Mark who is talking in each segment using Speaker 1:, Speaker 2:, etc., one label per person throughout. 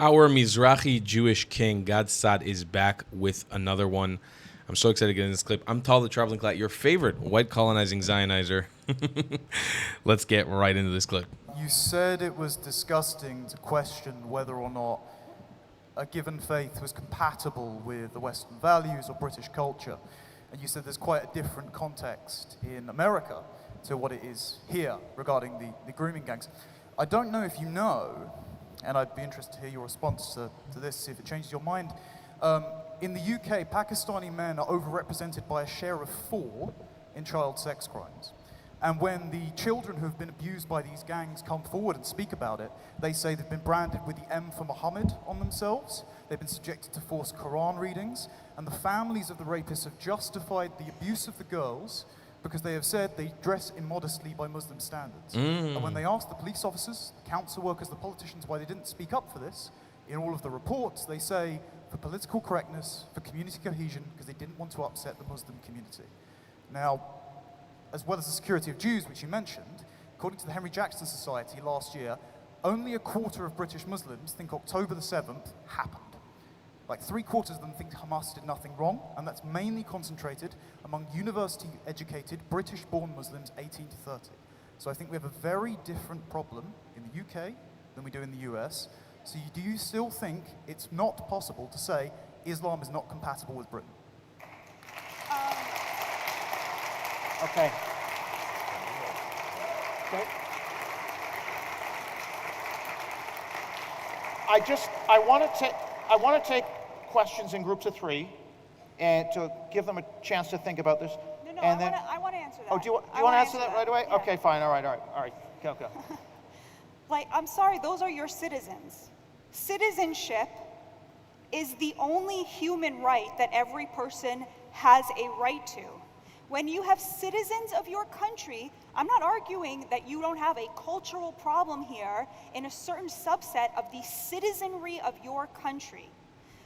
Speaker 1: Our Mizrahi Jewish king, Gad Saad, is back with another one. I'm so excited to get in this clip. I'm Tal the Traveling Clat, your favorite white colonizing Zionizer. Let's get right into this clip.
Speaker 2: You said it was disgusting to question whether or not a given faith was compatible with the Western values or British culture. And you said there's quite a different context in America to what it is here regarding the grooming gangs. I don't know if you know, and I'd be interested to hear your response to this, see if it changes your mind. In the UK, Pakistani men are overrepresented by a share of 4 in child sex crimes. And when the children who have been abused by these gangs come forward and speak about it, they say they've been branded with the M for Muhammad on themselves, they've been subjected to forced Quran readings, and the families of the rapists have justified the abuse of the girls because they have said they dress immodestly by Muslim standards. And when they asked the police officers, the council workers, the politicians why they didn't speak up for this, in all of the reports they say for political correctness, for community cohesion, because they didn't want to upset the Muslim community. Now, as well as the security of Jews, which you mentioned, according to the Henry Jackson Society last year, only a quarter of British Muslims think October the 7th happened. Like 3/4 of them think Hamas did nothing wrong, and that's mainly concentrated among university-educated British-born Muslims 18 to 30. So I think we have a very different problem in the UK than we do in the US. So do you still think it's not possible to say Islam is not compatible with Britain?
Speaker 3: Okay. I want to take questions in groups of 3, and to give them a chance to think about this.
Speaker 4: No,
Speaker 3: and
Speaker 4: I want to answer that.
Speaker 3: Oh, do you want to answer that right away?
Speaker 4: Yeah.
Speaker 3: Okay, fine. All right. Go.
Speaker 4: Like, I'm sorry, those are your citizens. Citizenship is the only human right that every person has a right to. When you have citizens of your country, I'm not arguing that you don't have a cultural problem here in a certain subset of the citizenry of your country.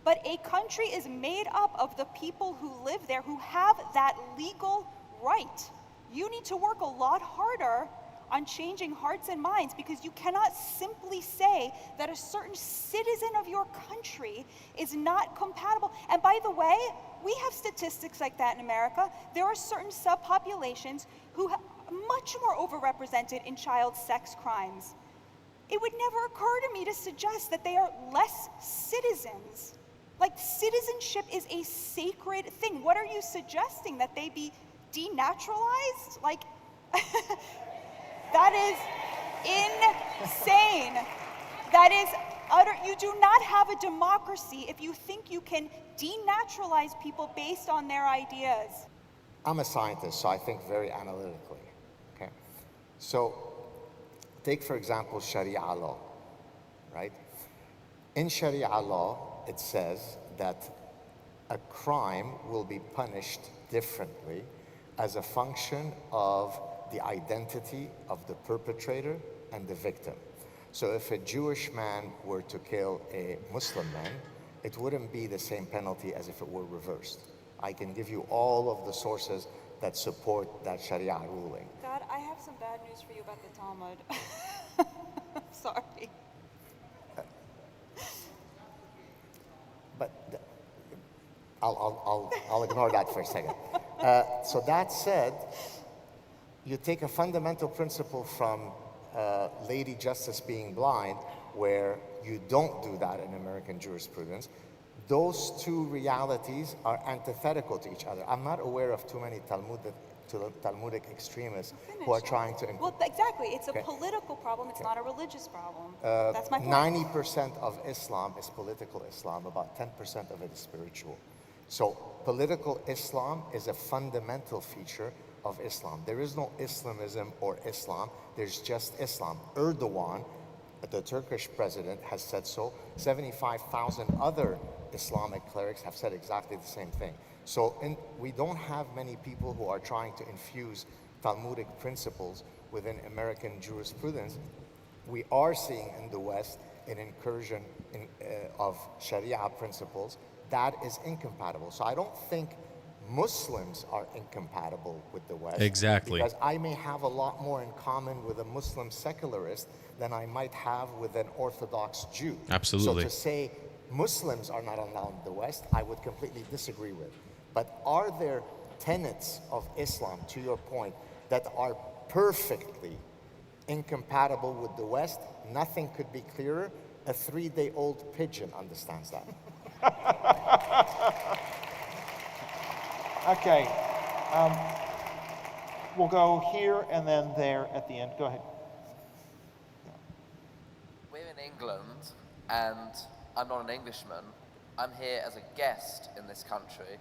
Speaker 4: But a country is made up of the people who live there who have that legal right. You need to work a lot harder on changing hearts and minds, because you cannot simply say that a certain citizen of your country is not compatible. And by the way, we have statistics like that in America. There are certain subpopulations who are much more overrepresented in child sex crimes. It would never occur to me to suggest that they are less citizens. Like, citizenship is a sacred thing. What are you suggesting, that they be denaturalized? Like, that is insane. That is utter. You do not have a democracy if you think you can denaturalize people based on their ideas.
Speaker 5: I'm a scientist, so I think very analytically, okay? So take, for example, Sharia law, right? In Sharia law, it says that a crime will be punished differently as a function of the identity of the perpetrator and the victim. So if a Jewish man were to kill a Muslim man, it wouldn't be the same penalty as if it were reversed. I can give you all of the sources that support that Sharia ruling.
Speaker 4: God, I have some bad news for you about the Talmud. Sorry.
Speaker 5: But I'll ignore that for a second. So that said, you take a fundamental principle from Lady Justice being blind, where you don't do that in American jurisprudence. Those two realities are antithetical to each other. I'm not aware of too many Talmudic extremists who are trying to...
Speaker 4: Well, exactly. It's a political problem. It's not a religious problem. That's my point.
Speaker 5: 90% of Islam is political Islam. About 10% of it is spiritual. So political Islam is a fundamental feature of Islam. There is no Islamism or Islam. There's just Islam. Erdogan, the Turkish president, has said so. 75,000 other Islamic clerics have said exactly the same thing. So we don't have many people who are trying to infuse Talmudic principles within American jurisprudence. We are seeing in the West an incursion of Sharia principles that is incompatible. So I don't think Muslims are incompatible with the West.
Speaker 1: Exactly.
Speaker 5: Because I may have a lot more in common with a Muslim secularist than I might have with an Orthodox Jew.
Speaker 1: Absolutely.
Speaker 5: So to say Muslims are not allowed in the West, I would completely disagree with. But are there tenets of Islam, to your point, that are perfectly incompatible with the West? Nothing could be clearer. A 3-day-old pigeon understands that.
Speaker 3: Okay. We'll go here and then there at the end. Go ahead.
Speaker 6: We're in England, and I'm not an Englishman. I'm here as a guest in this country,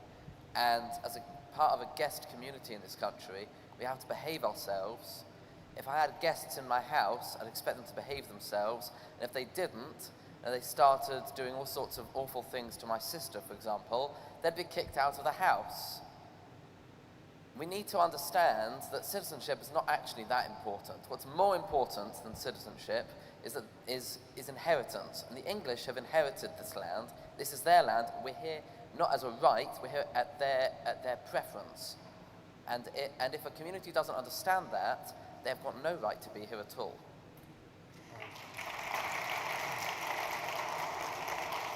Speaker 6: and as a part of a guest community in this country, we have to behave ourselves. If I had guests in my house, I'd expect them to behave themselves, and if they didn't, and they started doing all sorts of awful things to my sister, for example, they'd be kicked out of the house. We need to understand that citizenship is not actually that important. What's more important than citizenship is inheritance. And the English have inherited this land. This is their land. We're here not as a right, we're here at their preference. And if a community doesn't understand that, they've got no right to be here at all.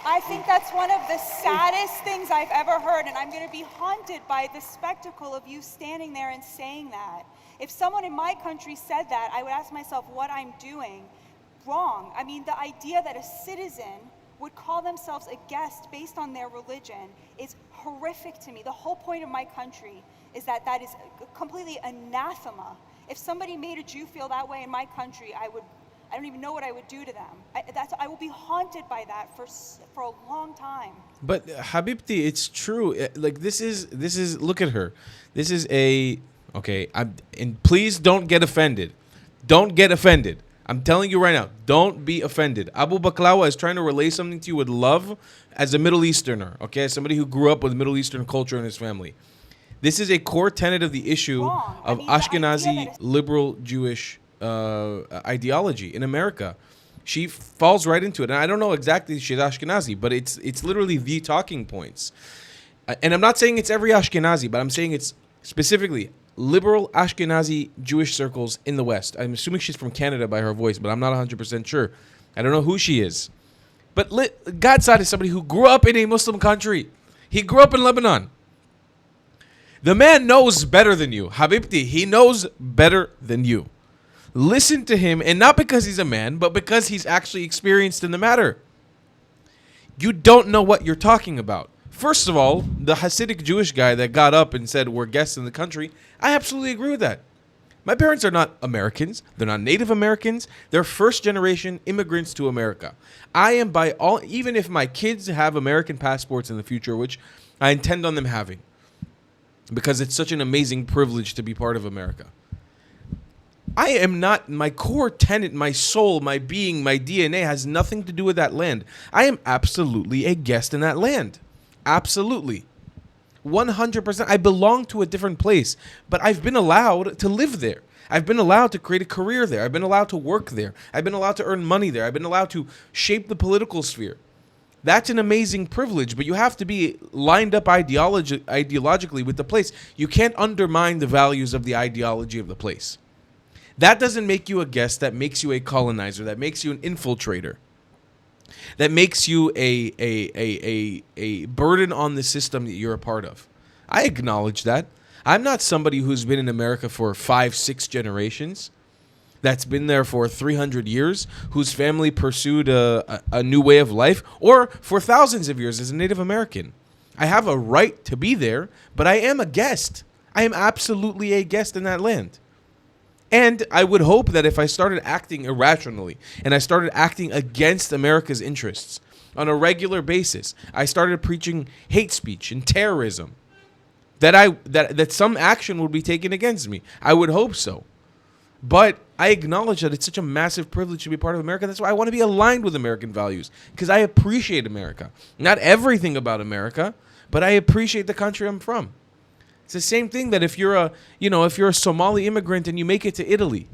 Speaker 4: I think that's one of the saddest things I've ever heard, and I'm going to be haunted by the spectacle of you standing there and saying that. If someone in my country said that, I would ask myself what I'm doing wrong. I mean, the idea that a citizen would call themselves a guest based on their religion is horrific to me. The whole point of my country is that that is completely anathema. If somebody made a Jew feel that way in my country, I don't even know what I would do to them. I will be haunted by that for a long time.
Speaker 1: But Habibti, it's true. Like this is. Look at her. This is okay. And please don't get offended. Don't get offended. I'm telling you right now. Don't be offended. Abu Baklawa is trying to relay something to you with love, as a Middle Easterner. Okay, as somebody who grew up with Middle Eastern culture in his family. This is a core tenet of the issue of Ashkenazi liberal Jewish ideology in America. She falls right into it, and I don't know exactly if she's Ashkenazi, but it's literally the talking points. And I'm not saying it's every Ashkenazi, but I'm saying it's specifically liberal Ashkenazi Jewish circles in the West. I'm assuming she's from Canada by her voice, but I'm not 100% sure. I don't know who she is. But Gad Saad is somebody who grew up in a Muslim country. He grew up in Lebanon. The man knows better than you. Habibti, he knows better than you. Listen to him, and not because he's a man, but because he's actually experienced in the matter. You don't know what you're talking about. First of all, the Hasidic Jewish guy that got up and said we're guests in the country, I absolutely agree with that. My parents are not Americans. They're not Native Americans. They're first-generation immigrants to America. I am even if my kids have American passports in the future, which I intend on them having, because it's such an amazing privilege to be part of America. I am not, my core tenet, my soul, my being, my DNA has nothing to do with that land. I am absolutely a guest in that land. Absolutely. 100%. I belong to a different place, but I've been allowed to live there. I've been allowed to create a career there. I've been allowed to work there. I've been allowed to earn money there. I've been allowed to shape the political sphere. That's an amazing privilege, but you have to be lined up ideologically with the place. You can't undermine the values of the ideology of the place. That doesn't make you a guest. That makes you a colonizer. That makes you an infiltrator. That makes you a burden on the system that you're a part of. I acknowledge that. I'm not somebody who's been in America for 5-6 generations, that's been there for 300 years, whose family pursued a new way of life, or for thousands of years as a Native American. I have a right to be there, but I am a guest. I am absolutely a guest in that land. And I would hope that if I started acting irrationally and I started acting against America's interests on a regular basis, I started preaching hate speech and terrorism, that some action would be taken against me. I would hope so. But I acknowledge that it's such a massive privilege to be part of America. That's why I want to be aligned with American values, because I appreciate America. Not everything about America, but I appreciate the country I'm from. It's the same thing that if you're a Somali immigrant and you make it to Italy,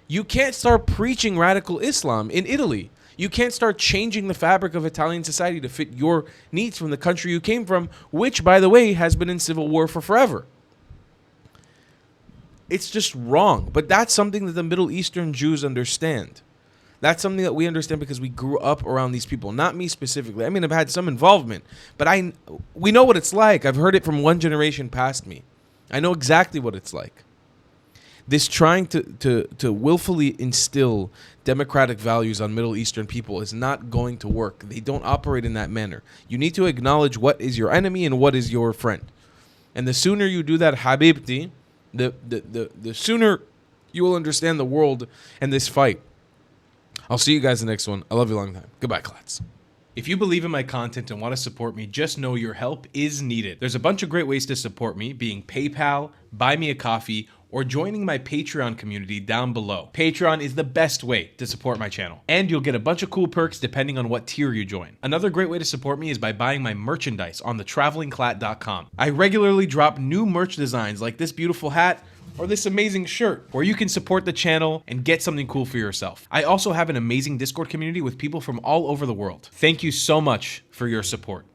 Speaker 1: you can't start preaching radical Islam in Italy. You can't start changing the fabric of Italian society to fit your needs from the country you came from, which, by the way, has been in civil war for forever. It's just wrong. But that's something that the Middle Eastern Jews understand. That's something that we understand because we grew up around these people. Not me specifically. I mean, I've had some involvement, but we know what it's like. I've heard it from one generation past me. I know exactly what it's like. This trying to willfully instill democratic values on Middle Eastern people is not going to work. They don't operate in that manner. You need to acknowledge what is your enemy and what is your friend. And the sooner you do that, Habibti, the sooner you will understand the world and this fight. I'll see you guys in the next one. I love you a long time. Goodbye, Klats. If you believe in my content and want to support me, just know your help is needed. There's a bunch of great ways to support me, being PayPal, Buy Me a Coffee, or joining my Patreon community down below. Patreon is the best way to support my channel, and you'll get a bunch of cool perks depending on what tier you join. Another great way to support me is by buying my merchandise on thetravelingclat.com. I regularly drop new merch designs like this beautiful hat or this amazing shirt, where you can support the channel and get something cool for yourself. I also have an amazing Discord community with people from all over the world. Thank you so much for your support.